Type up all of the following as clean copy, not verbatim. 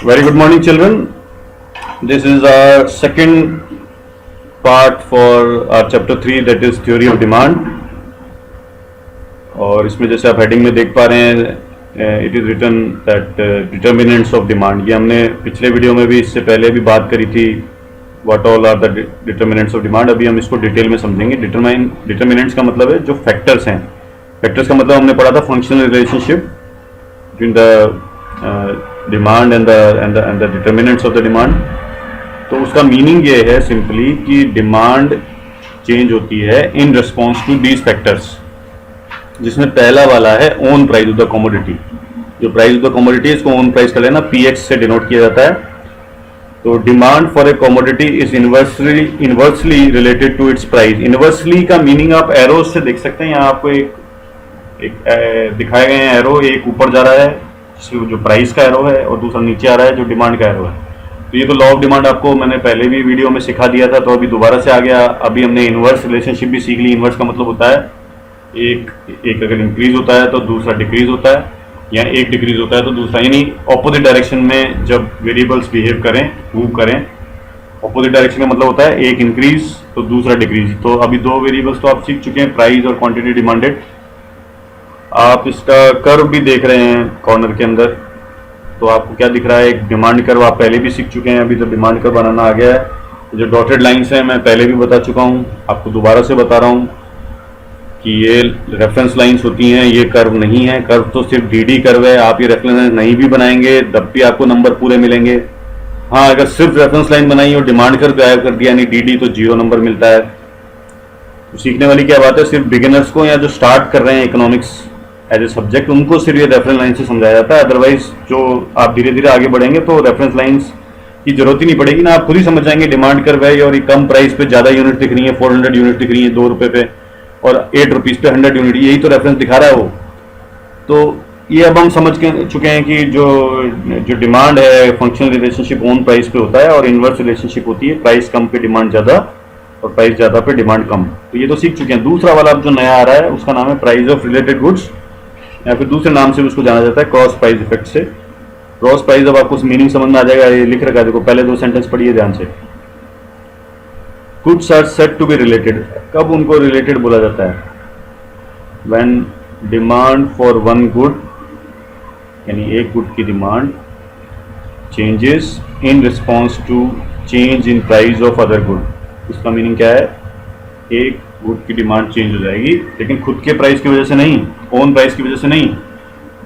Very good morning, children. This is our second part for our chapter 3, that is theory of demand. और इसमें जैसे आप heading में देख पा रहे हैं, it is written that determinants of demand. ये हमने पिछले वीडियो में भी इससे पहले भी बात करी थी. What all are the determinants of demand. अभी हम इसको डिटेल में समझेंगे. डिटर्मिनेंट्स का मतलब है जो फैक्टर्स हैं. फैक्टर्स का मतलब हमने पढ़ा था functional relationship between the demand and the determinants of the demand. तो उसका मीनिंग ये है सिंपली कि डिमांड चेंज होती है in response to these factors, जिसमें पहला वाला है own price of the commodity. जो प्राइस ऑफ द कमोडिटी इसको ओन प्राइस का लेना पीएक्स से डिनोट किया जाता है. तो demand for a commodity is inversely related to its price. Inversely का मीनिंग आप एरोज से देख सकते हैं. यहाँ आपको एक दिखाए गए हैं एरो. एक ऊपर जा रहा है जो प्राइस का एरो है और दूसरा नीचे आ रहा है जो डिमांड का एरो है. तो ये तो लॉ ऑफ डिमांड आपको मैंने पहले भी वीडियो में सिखा दिया था, तो अभी दोबारा से आ गया. अभी हमने इनवर्स रिलेशनशिप भी सीख ली. इनवर्स का मतलब होता है एक अगर इंक्रीज होता है तो दूसरा डिक्रीज होता है, या एक डिक्रीज होता है तो दूसरा, यानी ऑपोजिट डायरेक्शन में जब वेरिएबल्स बिहेव करें, मूव करें. ऑपोजिट डायरेक्शन का मतलब होता है एक इंक्रीज तो दूसरा डिक्रीज. तो अभी दो वेरिएबल्स तो आप सीख चुके हैं, प्राइस और क्वांटिटी डिमांडेड. आप इसका कर्व भी देख रहे हैं कॉर्नर के अंदर. तो आपको क्या दिख रहा है? एक डिमांड कर्व आप पहले भी सीख चुके हैं. अभी तो डिमांड कर्व बनाना आ गया है. जो डॉटेड लाइंस हैं मैं पहले भी बता चुका हूं, आपको दोबारा से बता रहा हूं कि ये रेफरेंस लाइंस होती हैं, ये कर्व नहीं है. कर्व तो सिर्फ डीडी कर्व है. आप ये रेफरेंस लाइन नहीं भी बनाएंगे तब भी आपको नंबर पूरे मिलेंगे. हाँ, अगर सिर्फ रेफरेंस लाइन बनाई और डिमांड कर्व गायब कर दिया यानी डीडी, तो 0 नंबर मिलता है. तो सीखने वाली क्या बात है, सिर्फ बिगिनर्स को या जो स्टार्ट कर रहे हैं इकोनॉमिक्स एज ए सब्जेक्ट, उनको सिर्फ ये रेफरेंस लाइन से समझाया जाता है. अदरवाइज जो आप धीरे धीरे आगे बढ़ेंगे तो रेफरेंस लाइंस की जरूरत ही नहीं पड़ेगी ना. आप खुद ही समझ जाएंगे डिमांड कर्व है और ये कम प्राइस पे ज्यादा यूनिट दिख रही है, 400 यूनिट दिख रही है 2 रुपए पे, और 8 रुपीज पे 100 यूनिट, यही तो रेफरेंस दिखा रहा है वो. तो ये अब हम समझ चुके हैं कि जो डिमांड है फंक्शनल रिलेशनशिप ओन प्राइस पे होता है, और इनवर्स रिलेशनशिप होती है प्राइस कम पे डिमांड ज्यादा और प्राइस ज्यादा पे डिमांड कम. तो ये तो सीख चुके हैं. दूसरा वाला अब जो नया आ रहा है उसका नाम है प्राइस ऑफ रिलेटेड गुड्स, या फिर दूसरे नाम से भी उसको जाना जाता है क्रॉस प्राइस इफेक्ट से. क्रॉस प्राइस अब आपको मीनिंग समझ में आ जाएगा. ये लिख रखा है, देखो पहले 2 सेंटेंस पढ़िए ध्यान से. Goods are said to be related. कब उनको रिलेटेड बोला जाता है? When demand for one good, यानी एक गुड की demand changes in response to change in price of other good. इसका मीनिंग क्या है? एक गुड की डिमांड चेंज हो जाएगी, लेकिन खुद के प्राइस की वजह से नहीं, ओन प्राइस की वजह से नहीं,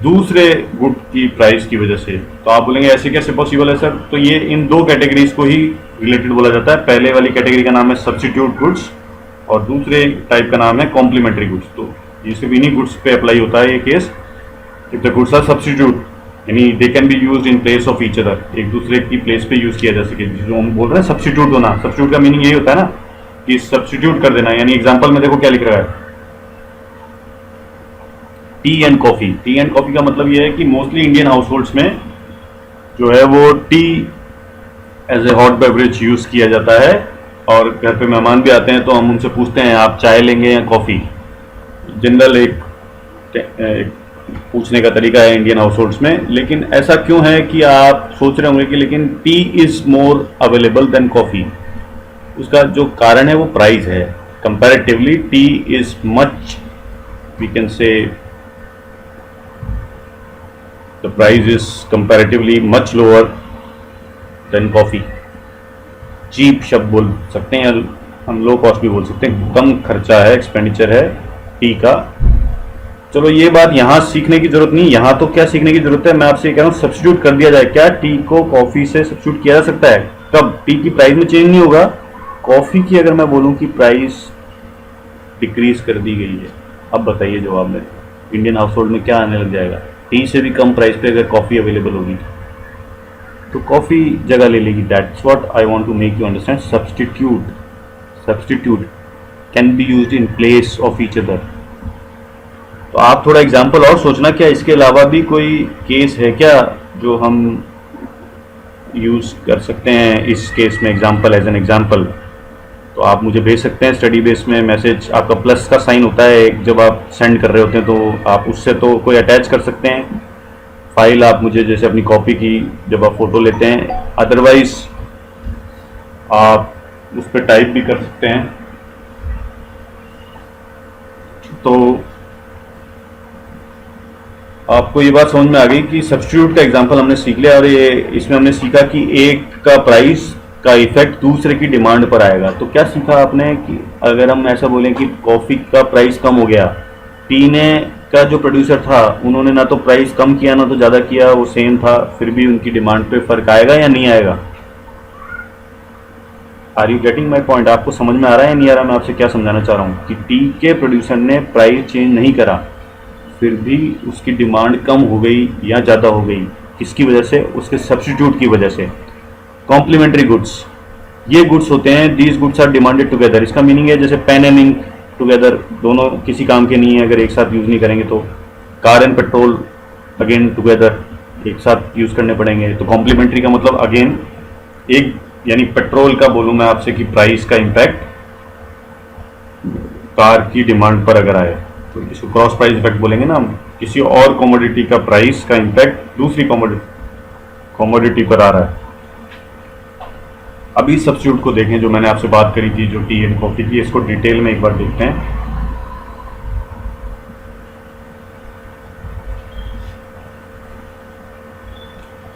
दूसरे गुड की प्राइस की वजह से. तो आप बोलेंगे ऐसे कैसे पॉसिबल है सर? तो ये इन 2 कैटेगरीज को ही रिलेटेड बोला जाता है. पहले वाली कैटेगरी का नाम है सब्स्टिट्यूट गुड्स और दूसरे टाइप का नाम है कॉम्प्लीमेंट्री गुड्स. तो ये सिर्फ इन्हीं गुड्स पे अप्लाई होता है ये case. If the goods are substitute यानी they can be used in place of each other, एक दूसरे की प्लेस पे यूज किया जा सके. जो हम बोल रहे हैं सब्स्टिट्यूट होना, सब्स्टिट्यूट का मीनिंग यही होता है ना कि सब्स्टिट्यूट कर देना. यानी एग्जांपल में देखो क्या लिख रहा है, T and coffee. T and coffee का मतलब ये है कि मोस्टली इंडियन हाउस होल्ड्स में जो है वो tea as a hot beverage use किया जाता है. और घर पे मेहमान भी आते हैं तो हम उनसे पूछते हैं आप चाय लेंगे या कॉफी. जनरल एक पूछने का तरीका है इंडियन हाउस होल्ड्स में. लेकिन ऐसा क्यों है कि आप सोच रहे होंगे कि लेकिन tea is more available than coffee. उसका जो कारण है वो प्राइस है. Comparatively tea is much, we can say the price is comparatively much lower than coffee. Cheap शब्द बोल सकते हैं, हम लो कॉस्ट भी बोल सकते हैं. कम खर्चा है, एक्सपेंडिचर है टी का. चलो ये बात यहाँ सीखने की जरूरत नहीं. यहाँ तो क्या सीखने की जरूरत है, मैं आपसे ये कह रहा हूँ सब्स्टिट्यूट कर दिया जाए. क्या टी को कॉफी से सब्स्टिट्यूट किया जा सकता है? कब? टी की प्राइस में चेंज नहीं होगा. कॉफी की अगर मैं बोलूं कि प्राइस डिक्रीज कर दी गई है, अब बताइए जवाब में इंडियन हाउस होल्ड में क्या आने लग जाएगा? टी से भी कम प्राइस पे अगर कॉफी अवेलेबल होगी तो कॉफी जगह ले लेगी. That's what I want to make you understand. Substitute can be used in place of each other. तो आप थोड़ा एग्जाम्पल और सोचना, क्या इसके अलावा भी कोई केस है क्या जो हम यूज कर सकते हैं इस केस में? एग्जाम्पल, एज एन एग्जाम्पल तो आप मुझे भेज सकते हैं स्टडी बेस में मैसेज. आपका प्लस का साइन होता है जब आप सेंड कर रहे होते हैं, तो आप उससे तो कोई अटैच कर सकते हैं फाइल आप मुझे जैसे अपनी कॉपी की जब आप फोटो लेते हैं, अदरवाइज आप उस पर टाइप भी कर सकते हैं। तो आपको ये बात समझ में आ गई कि सब्स्टिट्यूट का एग्जांपल हमने सीख लिया, और ये इसमें हमने सीखा कि एक का प्राइस का इफेक्ट दूसरे की डिमांड पर आएगा। तो क्या सीखा आपने कि अगर हम ऐसा बोलें कि कॉफ़ी का प्राइस कम हो गया, पीने का जो प्रोड्यूसर था उन्होंने ना तो प्राइस कम किया ना तो ज़्यादा किया, वो सेम था, फिर भी उनकी डिमांड पे फ़र्क आएगा या नहीं आएगा? Are you getting my point? आपको समझ में आ रहा है या नहीं आ रहा? मैं आपसे क्या समझाना चाह रहा हूँ कि टी के प्रोड्यूसर ने प्राइस चेंज नहीं करा, फिर भी उसकी डिमांड कम हो गई या ज़्यादा हो गई। किसकी वजह से? उसके सब्स्टिट्यूट की वजह से। कॉम्प्लीमेंट्री गुड्स, ये गुड्स होते हैं, these goods are demanded together. इसका मीनिंग है जैसे पेन एंड इंक टुगेदर, दोनों किसी काम के नहीं है अगर एक साथ यूज़ नहीं करेंगे तो। Car and petrol again together, एक साथ यूज़ करने पड़ेंगे। तो कॉम्प्लीमेंट्री का मतलब अगेन एक, यानी पेट्रोल का बोलूँ मैं आपसे कि प्राइस का इम्पैक्ट कार की डिमांड पर अगर आए तो इसको क्रॉस प्राइस इफेक्ट बोलेंगे ना हम। किसी और कमोडिटी का प्राइस का इम्पैक्ट दूसरी कमोडिटी पर आ रहा है। अभी सब्स्टिट्यूट को देखें जो मैंने आपसे बात करी थी, जो टी एंड कॉफी की, इसको डिटेल में एक बार देखते हैं।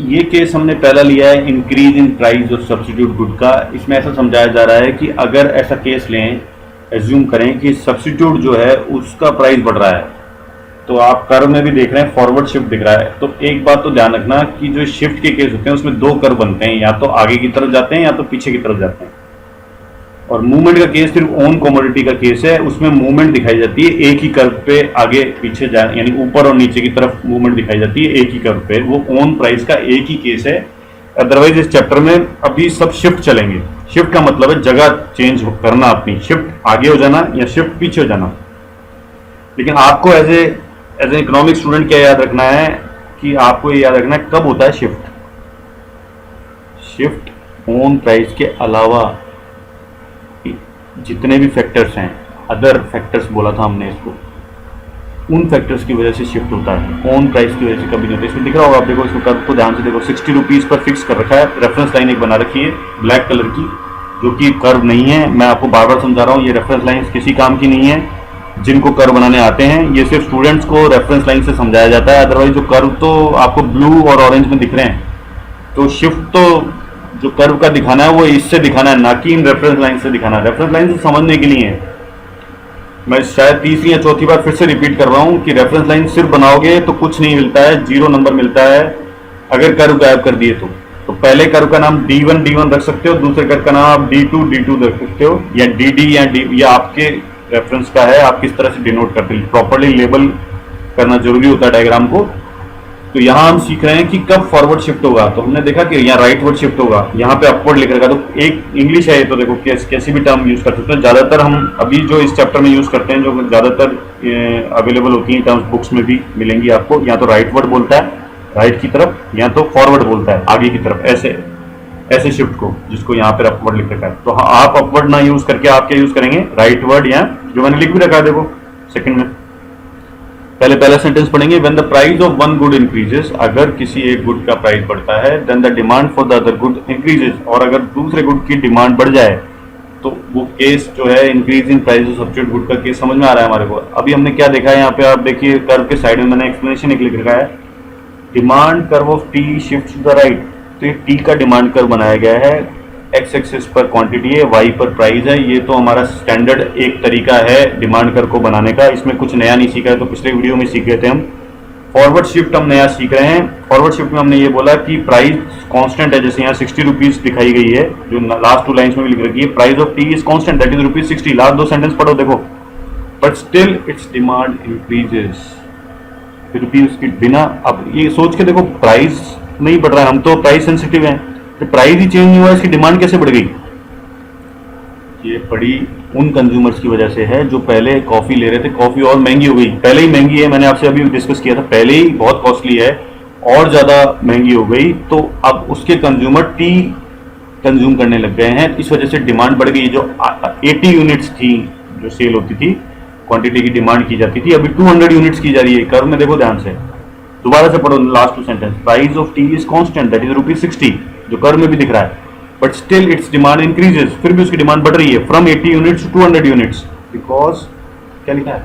ये केस हमने पहला लिया है increase in price of substitute good का। इसमें ऐसा समझाया जा रहा है कि अगर ऐसा केस लें, एज्यूम करें कि सब्स्टिट्यूट जो है उसका प्राइस बढ़ रहा है, तो आप कर्व में भी देख रहे हैं फॉरवर्ड शिफ्ट दिख रहा है। तो एक बात तो ध्यान रखना कि जो शिफ्ट के केस होते हैं उसमें दो कर्व बनते हैं, या तो आगे की तरफ जाते हैं या तो पीछे की तरफ जाते हैं। और मूवमेंट का केस सिर्फ ओन कमोडिटी का केस है, उसमें मूवमेंट दिखाई जाती है एक ही कर्व पे, आगे पीछे जाए यानी ऊपर और नीचे की तरफ मूवमेंट दिखाई जाती है एक ही कर्व पे। वो ओन प्राइस का एक ही केस है। अदरवाइज इस चैप्टर में अभी सब शिफ्ट चलेंगे। शिफ्ट का मतलब है जगह चेंज करना अपनी, शिफ्ट आगे हो जाना या शिफ्ट पीछे हो जाना। लेकिन आपको एज एन इकोनॉमिक स्टूडेंट क्या याद रखना है कि आपको ये याद रखना है कब होता है शिफ्ट। शिफ्ट ओन प्राइस के अलावा जितने भी फैक्टर्स हैं, अदर फैक्टर्स बोला था हमने इसको, उन फैक्टर्स की वजह से शिफ्ट होता है। ओन प्राइस की वजह से कभी नहीं होता। इसमें दिख रहा होगा आप, देखो इसको कर्व को ध्यान से देखो, 60 रुपीज़ पर फिक्स कर रखा है। रेफरेंस लाइन एक बना रखी है ब्लैक कलर की, जो कि कर्व नहीं है। मैं आपको बार बार समझा रहा हूँ, ये रेफरेंस लाइन किसी काम की नहीं है। जिनको कर्व बनाने आते हैं, ये सिर्फ स्टूडेंट्स को रेफरेंस लाइन से समझाया जाता है। अदरवाइज जो कर्व तो आपको ब्लू और ऑरेंज में दिख रहे हैं, तो शिफ्ट तो जो कर्व का दिखाना है वो इससे दिखाना है, ना कि इन रेफरेंस लाइन से दिखाना है। रेफरेंस लाइन से समझने के लिए है। मैं शायद तीसरी या चौथी बार फिर से रिपीट कर रहा हूं कि रेफरेंस लाइन सिर्फ बनाओगे तो कुछ नहीं मिलता है, 0 नंबर मिलता है अगर कर्व गायब कर दिए तो पहले कर्व का नाम D1 रख सकते हो, दूसरे कर्व का नाम आप D2 रख सकते हो, या DD या D, या आपके रेफरेंस का है, आप किस तरह से डिनोट करते हैं। प्रॉपर्ली लेबल करना जरूरी होता है डायग्राम को। तो यहाँ हम सीख रहे हैं कि कब फॉरवर्ड शिफ्ट होगा। तो हमने देखा कि यहाँ राइटवर्ड शिफ्ट होगा, यहाँ पे अपवर्ड लिख रखा। तो एक इंग्लिश है तो देखो कैसी भी टर्म यूज कर सकते हैं। ज़्यादातर हम अभी जो इस चैप्टर में यूज करते हैं, जो ज़्यादातर अवेलेबल होती हैं टर्म्स, बुक्स में भी मिलेंगी आपको, या तो राइटवर्ड बोलता है राइट की तरफ, या तो फॉरवर्ड बोलता है आगे की तरफ, ऐसे शिफ्ट को, जिसको यहाँ पर अपवर्ड लिख रखा है। तो आप अपवर्ड ना यूज करके आप क्या यूज करेंगे, राइटवर्ड, या जो मैंने लिख भी रखा है देखो सेकंड में। पहला सेंटेंस पढ़ेंगे, when the price of one good increases, अगर किसी एक गुड का प्राइस बढ़ता है, then the demand for the other good increases, और अगर दूसरे गुड की डिमांड बढ़ जाए तो वो केस जो है increase in price of substitute good का केस समझ में आ रहा है हमारे को। अभी हमने क्या देखा है यहाँ पे, आप देखिए कर्व के साइड में मैंने एक्सप्लेनेशन एक लिख रखा है, demand curve of tea shift to the right. तो ये टी का डिमांड कर्व बनाया गया है, एक्स एक्सिस पर क्वांटिटी है, वाई पर प्राइस है। ये तो हमारा स्टैंडर्ड एक तरीका है डिमांड कर्व को बनाने का, इसमें कुछ नया नहीं सीखा है। तो पिछले वीडियो में सीख गए थे हम। फॉरवर्ड शिफ्ट हम नया सीख रहे हैं। फॉरवर्ड शिफ्ट में हमने ये बोला कि प्राइस कांस्टेंट है, जैसे यहाँ 60 रुपीज़ दिखाई गई है, जो लास्ट 2 लाइन्स में भी लिख रखी है, price of tea is constant, that is ₹60। Last 2 sentence पढ़ो देखो, but still its demand increases, फिर भी उसकी बिना, अब ये सोच के देखो प्राइस नहीं बढ़ रहा है, हम तो प्राइस सेंसिटिव हैं, तो प्राइस ही चेंज नहीं हुआ, इसकी डिमांड कैसे बढ़ गई? ये पड़ी उन कंज्यूमर्स की वजह से है जो पहले कॉफी ले रहे थे, कॉफी और महंगी हो गई, पहले ही महंगी है, मैंने आपसे अभी डिस्कस किया था, पहले ही बहुत कॉस्टली है और ज्यादा महंगी हो गई, तो अब उसके कंज्यूमर टी कंज्यूम करने लग गए हैं, इस वजह से डिमांड बढ़ गई। जो 80 यूनिट्स थी जो सेल होती थी, क्वांटिटी की डिमांड की जाती थी, अभी 200 यूनिट्स की जा रही है। कर्व में देखो ध्यान से, दोबारा से पढ़ो last 2 sentence, price of tea is constant that is ₹60, जो कर्व में भी दिख रहा है, but still its demand increases, फिर भी उसकी डिमांड बढ़ रही है from 80 units to 200 units, because क्या लिखा है,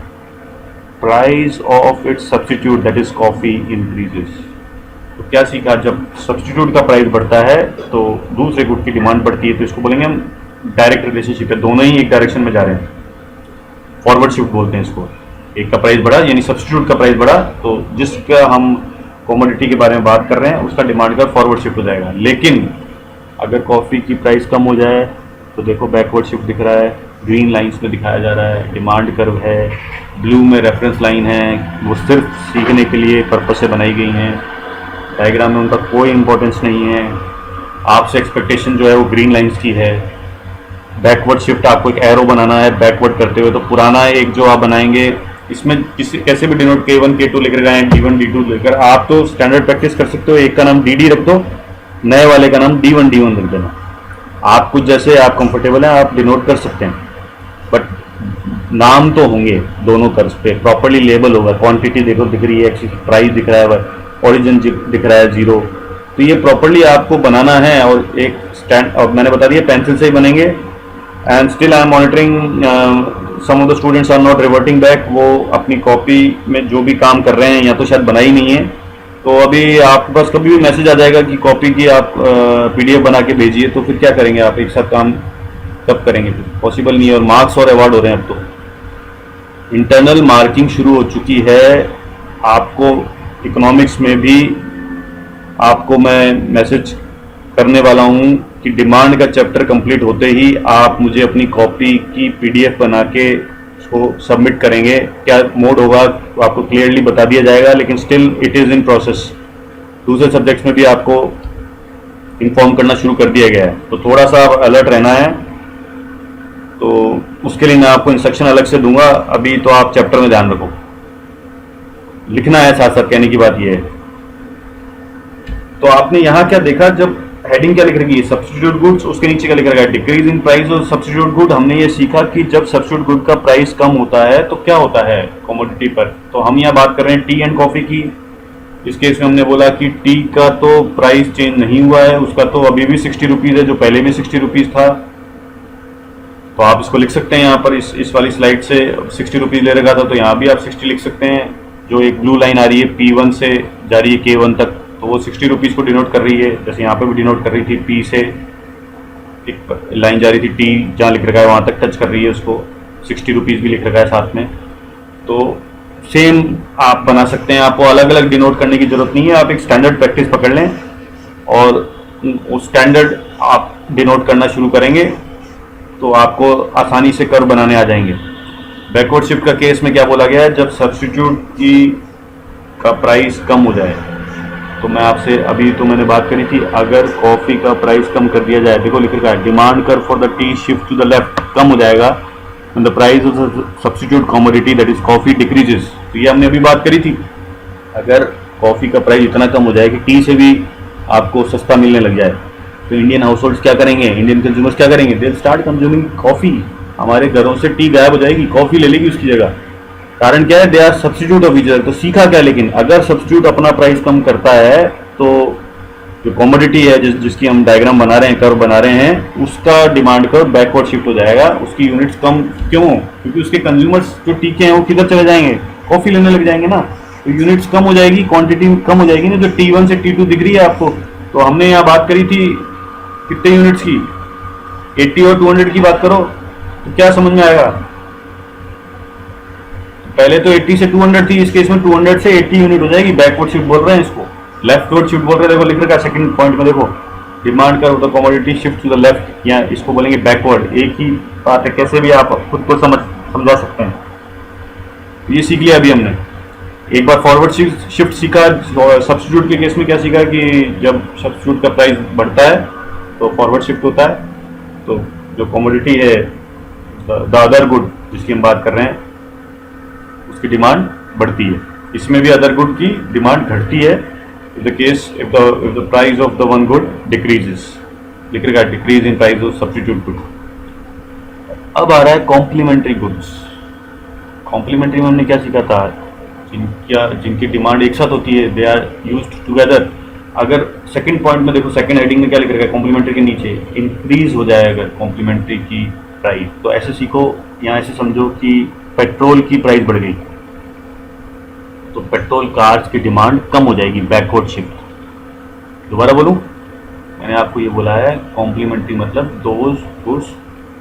price of its substitute that is coffee increases. तो क्या सीखा, जब सब्स्टिट्यूट का प्राइस बढ़ता है तो दूसरे गुड की डिमांड बढ़ती है, तो इसको बोलेंगे हम डायरेक्ट रिलेशनशिप है, दोनों ही एक डायरेक्शन में जा रहे हैं, फॉरवर्ड शिफ्ट बोलते हैं इसको। एक का प्राइस बढ़ा यानी सब्स्टिट्यूट का प्राइस बढ़ा, तो जिसका हम कमोडिटी के बारे में बात कर रहे हैं उसका डिमांड का फॉरवर्ड शिफ्ट हो जाएगा। लेकिन अगर कॉफ़ी की प्राइस कम हो जाए तो देखो बैकवर्ड शिफ्ट दिख रहा है, ग्रीन लाइंस में दिखाया जा रहा है, डिमांड कर्व है, ब्लू में रेफरेंस लाइन है, वो सिर्फ सीखने के लिए पर्पज से बनाई गई हैं, डायग्राम में उनका कोई इंपॉर्टेंस नहीं है। आपसे एक्सपेक्टेशन जो है वो ग्रीन लाइंस की है। बैकवर्ड शिफ्ट आपको एक एरो बनाना है बैकवर्ड करते हुए, तो पुराना एक जो आप बनाएंगे इसमें किसी कैसे भी डिनोट K1 K2 लेकर गए, D1 D2 लेकर, आप तो स्टैंडर्ड प्रैक्टिस कर सकते हो, एक का नाम DD रख दो, नए वाले का नाम D1 D1 रख देना। आप कुछ जैसे आप कंफर्टेबल हैं आप डिनोट कर सकते हैं, बट नाम तो होंगे दोनों कर्व्स पे, प्रॉपर्ली लेबल होगा, क्वांटिटी देखो दिख रही है, प्राइस दिख रहा है, ओरिजिन दिख रहा है 0, तो ये प्रॉपर्ली आपको बनाना है। और एक स्टैंड, और मैंने बता दिया पेंसिल से ही बनेंगे। And still I am monitoring some of the students are not reverting back, वो अपनी कॉपी में जो भी काम कर रहे हैं या तो शायद बनाई नहीं है, तो अभी आपके पास कभी भी मैसेज आ जाएगा कि कॉपी की आप PDF बना के भेजिए, तो फिर क्या करेंगे आप, एक साथ काम कब करेंगे, फिर पॉसिबल नहीं है। और मार्क्स और अवार्ड हो रहे हैं अब तो, इंटरनल मार्किंग शुरू हो चुकी है। आपको इकोनॉमिक्स में भी आपको मैं मैसेज करने वाला हूँ कि डिमांड का चैप्टर कंप्लीट होते ही आप मुझे अपनी कॉपी की PDF बना के उसको सबमिट करेंगे। क्या मोड होगा आपको क्लियरली बता दिया जाएगा, लेकिन still it is in process. दूसरे सब्जेक्ट्स में भी आपको इन्फॉर्म करना शुरू कर दिया गया है, तो थोड़ा सा अलर्ट रहना है। तो उसके लिए मैं आपको इंस्ट्रक्शन अलग से दूंगा, अभी तो आप चैप्टर में ध्यान रखो, लिखना है साथ साथ, कहने की बात यह है। तो आपने यहाँ क्या देखा, जब हेडिंग क्या लिख रही है, सब्स्टिट्यूट गुड्स, उसके नीचे क्या लिख रहा है, decrease in price of substitute good. हमने ये सीखा कि जब सब्स्टिट्यूट गुड का प्राइस कम होता है तो क्या होता है कमोडिटी पर। तो हम यहाँ बात कर रहे हैं टी एंड कॉफी की। इस केस में हमने बोला कि टी का तो प्राइस चेंज नहीं हुआ है, उसका तो अभी भी 60 रुपीज़ है, जो पहले भी 60 रुपीज़ था। तो आप इसको लिख सकते हैं यहाँ पर, इस वाली स्लाइड से 60 रुपीज़ ले रखा था, तो यहाँ भी आप 60 लिख सकते हैं। जो एक ब्लू लाइन आ रही है P1 से जा रही है K1 तक, तो वो 60 रुपीज़ को डिनोट कर रही है, जैसे यहाँ पे भी डिनोट कर रही थी। P से एक लाइन जा रही थी, T जहाँ लिख रखा है वहाँ तक टच कर रही है, उसको 60 रुपीज़ भी लिख रखा है साथ में। तो सेम आप बना सकते हैं, आपको अलग अलग डिनोट करने की जरूरत नहीं है। आप एक स्टैंडर्ड प्रैक्टिस पकड़ लें और उस स्टैंडर्ड आप डिनोट करना शुरू करेंगे तो आपको आसानी से कर्व बनाने आ जाएंगे। बैकवर्ड शिफ्ट का केस में क्या बोला गया है, जब सब्स्टिट्यूट की का प्राइस कम हो जाए, तो मैं आपसे अभी तो मैंने बात करी थी, अगर कॉफ़ी का प्राइस कम कर दिया जाए, देखो लिख रखा है demand curve for the tea shift to the left, कम हो जाएगा, and the price of the substitute commodity that is coffee decreases। तो ये हमने अभी बात करी थी, अगर कॉफ़ी का प्राइस इतना कम हो जाए कि टी से भी आपको सस्ता मिलने लग जाए, तो इंडियन हाउस होल्ड्स क्या करेंगे, इंडियन कंज्यूमर्स क्या करेंगे, दे स्टार्ट कंज्यूमिंग कॉफ़ी। हमारे घरों से टी गायब हो जाएगी, कॉफ़ी ले लेगी उसकी जगह। कारण क्या है, they are substitute of each other. तो सीखा क्या, लेकिन अगर सब्स्टिट्यूट अपना प्राइस कम करता है तो जो कमोडिटी है जिसकी हम डायग्राम बना रहे हैं, कर्व बना रहे हैं, उसका डिमांड कर्व बैकवर्ड शिफ्ट हो जाएगा, उसकी यूनिट्स कम। क्यों? क्योंकि उसके कंज्यूमर्स जो टीके हैं वो किधर चले जाएंगे, कॉफ़ी लेने लग जाएंगे ना, तो यूनिट्स कम हो जाएगी, क्वांटिटी कम हो जाएगी ना। जो T1 से T2 दिख रही है आपको, तो हमने यहाँ बात करी थी कितने यूनिट्स की, 80 और 200 की बात करो तो क्या समझ में आएगा। पहले तो 80 से 200 थी, इस केस में 200 से 80 यूनिट हो जाएगी। बैकवर्ड शिफ्ट बोल रहे हैं इसको, लेफ्टवर्ड शिफ्ट बोल रहे हैं। देखो लिख रखा है सेकंड पॉइंट में, देखो demand curve the commodity shift to the left, या इसको बोलेंगे बैकवर्ड। एक ही बात है, कैसे भी आप खुद को समझा सकते हैं। ये सीख लिया अभी हमने। एक बार फॉरवर्ड शिफ्ट सीखा, सब्स्टिट्यूट के केस में क्या सीखा कि जब सब्स्टिट्यूट का प्राइस बढ़ता है तो फॉरवर्ड शिफ्ट होता है, तो जो कमोडिटी है द अदर गुड जिसकी हम बात कर रहे हैं उसकी डिमांड बढ़ती है। इसमें भी अदर गुड की डिमांड घटती है। In the case if the price of the one good decreases, लिख रखा है decrease in price of substitute good। अब आ रहा है कॉम्प्लीमेंट्री गुड्स। कॉम्प्लीमेंट्री में हमने क्या सीखा था, जिनकी डिमांड एक साथ होती है, दे आर यूज्ड टुगेदर। अगर सेकंड पॉइंट में देखो, सेकंड हेडिंग में क्या लिख रखा है, कॉम्प्लीमेंट्री के नीचे इंक्रीज हो जाए अगर कॉम्प्लीमेंट्री की प्राइस, तो ऐसे सीखो, यहाँ ऐसे समझो कि पेट्रोल की प्राइस बढ़ गई तो पेट्रोल कार्स की डिमांड कम हो जाएगी, बैकवर्ड शिफ्ट। दोबारा बोलूँ, मैंने आपको ये बोला है कॉम्प्लीमेंट्री मतलब those goods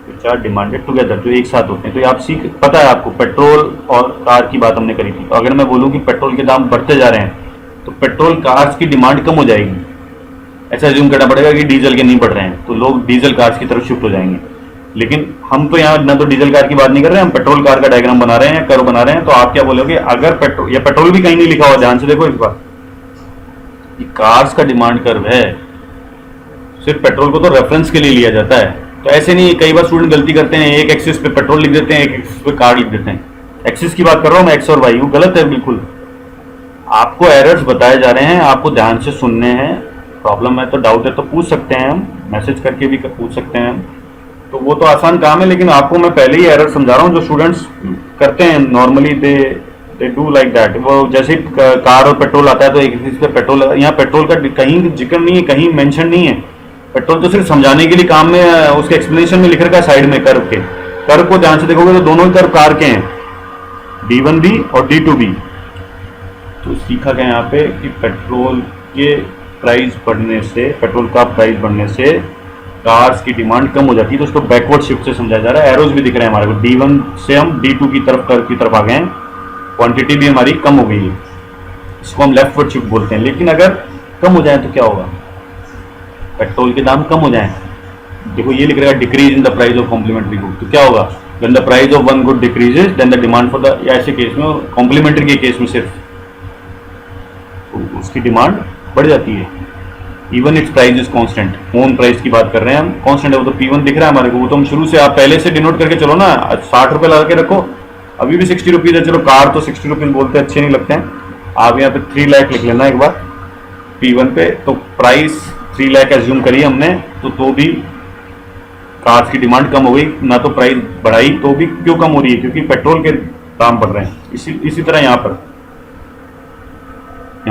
which are demanded together, जो एक साथ होते हैं। तो ये आप सीख, पता है आपको, पेट्रोल और कार की बात हमने करी थी। तो अगर मैं बोलूँ कि पेट्रोल के दाम बढ़ते जा रहे हैं तो पेट्रोल कार्स की डिमांड कम हो जाएगी, ऐसा एज्यूम करना पड़ेगा कि डीजल के नहीं बढ़ रहे हैं तो लोग डीजल कार्स की तरफ शिफ्ट हो जाएंगे। लेकिन हम तो यहाँ ना तो डीजल कार की बात नहीं कर रहे हैं, हम पेट्रोल कार का डायग्राम बना रहे हैं, कर्व बना रहे हैं। तो आप क्या बोलोगे, अगर पेट्रोल, या पेट्रोल भी कहीं नहीं लिखा हुआ, ध्यान से देखो इस बार, ये कार्स का डिमांड कर्व है, सिर्फ पेट्रोल को तो रेफरेंस के लिए लिया जाता है। तो ऐसे नहीं, कई बार स्टूडेंट गलती करते हैं, एक एक्सिस पे पेट्रोल लिख देते हैं, एक एक्सिस पे कार लिख देते हैं। एक्सिस की बात कर रहा हूँ मैं, एक्स और वाई, वो गलत है बिल्कुल। आपको एरर्स बताए जा रहे हैं, आपको ध्यान से सुनने हैं। प्रॉब्लम है तो, डाउट है तो पूछ सकते हैं हम, मैसेज करके भी पूछ सकते हैं हम, तो वो तो आसान काम है। लेकिन आपको मैं पहले ही एरर समझा रहा हूँ, जो स्टूडेंट्स करते हैं normally, they do like that. वो जैसे कार और पेट्रोल आता है तो एक एक्सिस पे पेट्रोल, यहाँ पेट्रोल का कहीं जिक्र नहीं है, कहीं मेंशन नहीं है। पेट्रोल तो सिर्फ समझाने के लिए काम में, उसके एक्सप्लेनेशन में लिख रखा है साइड में कर्व के। कर्व को ध्यान से देखोगे तो दोनों ही कर्व कार के हैं, D1B और D2B। तो सीखा गया यहाँ पे कि पेट्रोल के प्राइस बढ़ने से, पेट्रोल का प्राइस बढ़ने से कार्स की डिमांड कम हो जाती है। तो उसको बैकवर्ड शिफ्ट से समझाया जा रहा है। एरोज भी दिख रहे हैं हमारे को, D1 से हम D2 की तरफ, कर्व की तरफ आ गए हैं, क्वांटिटी भी हमारी कम हो गई है, इसको हम लेफ्टवर्ड शिफ्ट बोलते हैं। लेकिन अगर कम हो जाए तो क्या होगा, पेट्रोल के दाम कम हो जाए, देखो ये लिख रहा है decrease in the price of complementary good, तो क्या होगा, when the price of one good decreases then the demand for the, या ऐसे केस में, कॉम्प्लीमेंट्री के केस में सिर्फ तो उसकी डिमांड बढ़ जाती है। Even it's price is constant, own price की बात कर रहे हैं हम, कांस्टेंट है वो, तो P1 दिख रहा है हमारे को, वो तो हम शुरू से, आप पहले से डिनोट करके चलो ना, 60 रुपये लगा के रखो, अभी भी 60 रुपीज़ है। चलो कार तो 60 रुपीज़ बोलते अच्छे नहीं लगते हैं, आप यहाँ पे 3 लाख लिख लेना एक बार P1 पे। तो प्राइस 3 लाख एज्यूम करिए हमने, तो भी कार्स की डिमांड कम हो गई ना, तो प्राइस बढ़ाई तो भी क्यों कम हो रही है, क्योंकि पेट्रोल के दाम बढ़ रहे हैं। इसी तरह यहाँ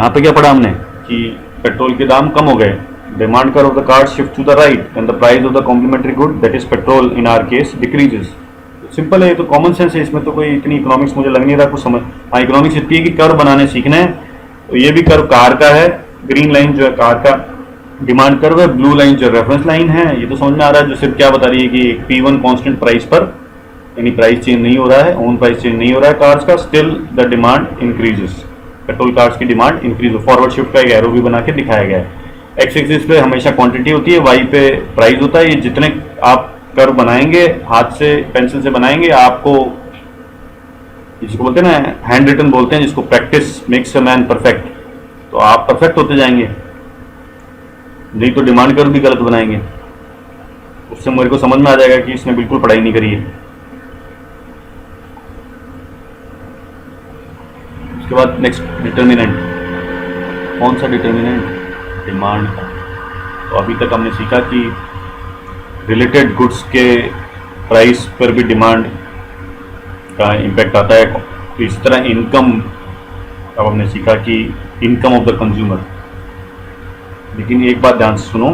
पे क्या पढ़ा हमने कि पेट्रोल के दाम कम हो गए, demand curve of the cars shift to the right and the price of the complementary good that is petrol in our case decreases. Simple है, ये तो कॉमन सेंस है, इसमें तो कोई इतनी इकोनॉमिक्स मुझे लग नहीं रहा कुछ समझ। हाँ, इकोनॉमिक्स इतनी है कि कर्व बनाने सीखना है। तो ये भी कर्व कार का है, ग्रीन लाइन जो है कार का डिमांड कर्व है, ब्लू लाइन जो रेफरेंस लाइन है। ये तो समझ में आ रहा है, जो सिर्फ क्या बता रही है कि P1 कांस्टेंट प्राइस पर, यानी प्राइस चेंज नहीं हो रहा है, ओन प्राइस चेंज नहीं हो रहा है कार्स का, still the demand increases, petrol cars की डिमांड इंक्रीज हो। फॉरवर्ड शिफ्ट का एक एरो भी बना के दिखाया गया है। एक्स एक्सिस पे हमेशा क्वांटिटी होती है, वाई पे प्राइस होता है। ये जितने आप कर्व बनाएंगे, हाथ से पेंसिल से बनाएंगे, आपको जिसको बोलते हैं ना, हैंड रिटन बोलते हैं, जिसको practice makes a man perfect, तो आप परफेक्ट होते जाएंगे। नहीं तो डिमांड कर्व भी गलत बनाएंगे, उससे मेरे को समझ में आ जाएगा कि इसने बिल्कुल पढ़ाई नहीं करी है। उसके बाद नेक्स्ट डिटर्मिनेंट, कौन सा डिटर्मिनेंट, डिमांड का। तो अभी तक हमने सीखा कि रिलेटेड गुड्स के प्राइस पर भी डिमांड का इम्पैक्ट आता है। तो इस तरह इनकम, अब हमने सीखा कि इनकम ऑफ द कंज्यूमर। लेकिन एक बात ध्यान से सुनो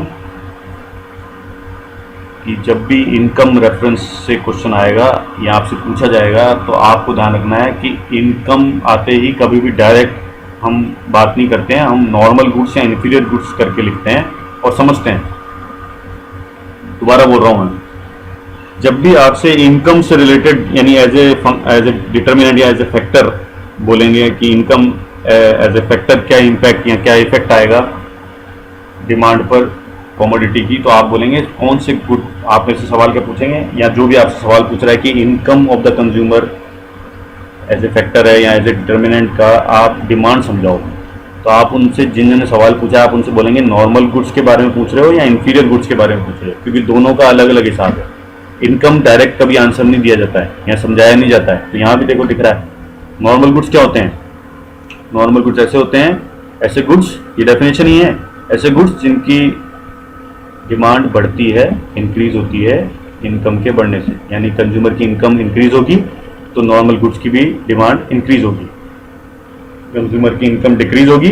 कि जब भी इनकम रेफरेंस से क्वेश्चन आएगा या आपसे पूछा जाएगा, तो आपको ध्यान रखना है कि इनकम आते ही कभी भी डायरेक्ट हम बात नहीं करते हैं, हम नॉर्मल गुड्स या इन्फीरियर गुड्स करके लिखते हैं और समझते हैं। दोबारा बोल रहा हूँ मैं, जब भी आपसे इनकम से रिलेटेड, यानी एज ए डिटर्मिनेंट या एज ए फैक्टर बोलेंगे कि इनकम एज ए फैक्टर क्या इम्पैक्ट या क्या इफेक्ट आएगा डिमांड पर कमोडिटी की, तो आप बोलेंगे कौन से गुड, आप में से सवाल क्या पूछेंगे, या जो भी आपसे सवाल पूछ रहा है कि income of the consumer as a factor है या एज ए डिटर्मिनेंट का, आप डिमांड समझाओ। तो आप उनसे, जिन्होंने सवाल पूछा, आप उनसे बोलेंगे नॉर्मल गुड्स के बारे में पूछ रहे हो या इन्फीरियर गुड्स के बारे में पूछ रहे हो, क्योंकि दोनों का अलग अलग हिसाब है। इनकम डायरेक्ट कभी आंसर नहीं दिया जाता है या समझाया नहीं जाता है। तो यहाँ भी देखो दिख रहा है, नॉर्मल गुड्स क्या होते हैं, नॉर्मल गुड्स ऐसे होते हैं, ऐसे गुड्स, ये डेफिनेशन ही है, ऐसे गुड्स जिनकी डिमांड बढ़ती है, इंक्रीज होती है इनकम के बढ़ने से, यानी कंज्यूमर की इनकम इंक्रीज होगी तो नॉर्मल गुड्स की भी डिमांड इंक्रीज होगी। कंज्यूमर की इनकम डिक्रीज होगी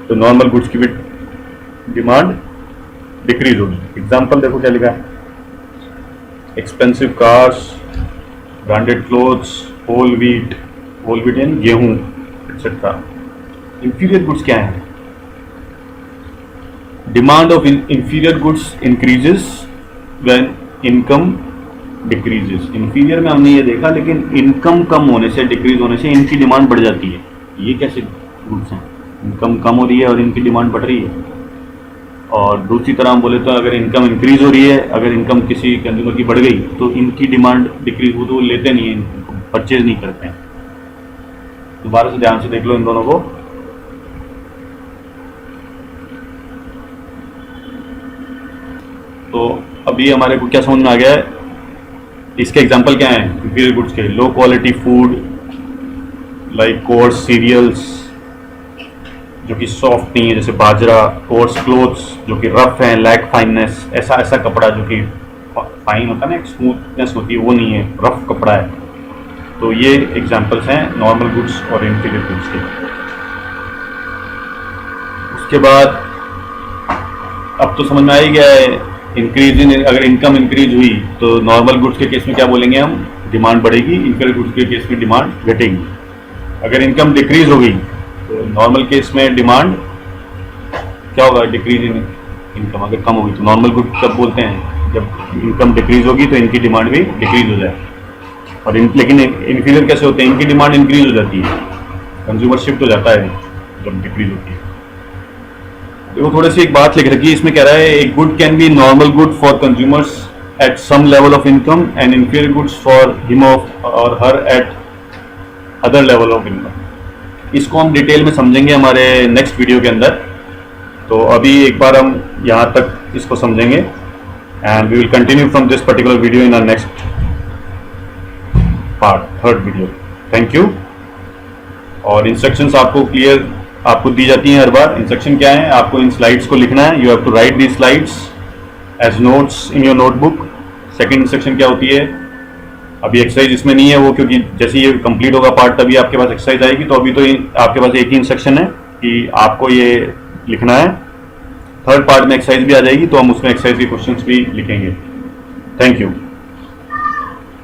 तो नॉर्मल गुड्स की भी डिमांड डिक्रीज होगी। एग्जाम्पल देखो क्या लिखा है, expensive cars, branded clothes, whole wheat यानी गेहूं एक्सेट्रा। इंफीरियर गुड्स क्या है? Demand of inferior goods increases when income decreases. Inferior में हमने ये देखा, लेकिन इनकम कम होने से, डिक्रीज होने से इनकी डिमांड बढ़ जाती है। ये कैसे गुड्स हैं? इनकम कम हो रही है और इनकी डिमांड बढ़ रही है। और दूसरी तरह हम बोले तो अगर इनकम इंक्रीज हो रही है, अगर इनकम किसी कंज्यूमर की बढ़ गई तो इनकी डिमांड डिक्रीज हो, तो वो लेते नहीं है, इनको परचेज नहीं करते हैं। दोबारा से ध्यान से देख लो इन दोनों को। तो अभी हमारे को क्या समझ में आ गया है, इसके एग्जांपल क्या हैं इंफीरियर गुड्स के? Low quality food like coarse cereals जो कि सॉफ्ट नहीं है जैसे बाजरा, कोर्स क्लोथ्स जो कि रफ हैं, लैक फाइननेस, ऐसा कपड़ा जो कि फाइन होता है ना, एक स्मूथनेस होती है, वो नहीं है, रफ कपड़ा है। तो ये एग्जांपल्स हैं नॉर्मल गुड्स और इंफीरियर गुड्स के। उसके बाद अब तो समझ में आ ही गया है, इंक्रीज इन, अगर इनकम इंक्रीज हुई तो नॉर्मल गुड्स के केस में क्या बोलेंगे हम, डिमांड बढ़ेगी। इंफीरियर गुड्स के केस में डिमांड घटेगी। अगर इनकम डिक्रीज होगी तो नॉर्मल केस में डिमांड क्या होगा, डिक्रीज इन इनकम अगर कम होगी। तो नॉर्मल गुड कब बोलते हैं, जब इनकम डिक्रीज होगी तो इनकी डिमांड भी डिक्रीज हो जाए। और लेकिन इंफीरियर कैसे होते हैं, इनकी डिमांड इंक्रीज हो जाती है, कंज्यूमर शिफ्ट हो जाता है जब डिक्रीज होती है। देखो थोड़ी सी एक बात लिख रखी है इसमें, कह रहा है एक good can be normal good for consumers at some level of income and inferior goods for him और her at other level of income. इसको हम डिटेल में समझेंगे हमारे नेक्स्ट वीडियो के अंदर। तो अभी एक बार हम यहाँ तक इसको समझेंगे and we will continue from this particular video in our next part, third video. Thank you. और इंस्ट्रक्शंस आपको क्लियर आपको दी जाती हैं हर बार। इंस्ट्रक्शन क्या है, आपको इन स्लाइड्स को लिखना है, you have to write the slides as notes in your notebook. Second instruction क्या होती है, अभी एक्सरसाइज इसमें नहीं है वो, क्योंकि जैसे ये कंप्लीट होगा पार्ट तभी आपके पास एक्सरसाइज आएगी। तो अभी तो आपके पास एक ही इंस्ट्रक्शन है कि आपको ये लिखना है। थर्ड पार्ट में एक्सरसाइज भी आ जाएगी तो हम उसमें एक्सरसाइज के क्वेश्चंस भी लिखेंगे। Thank you.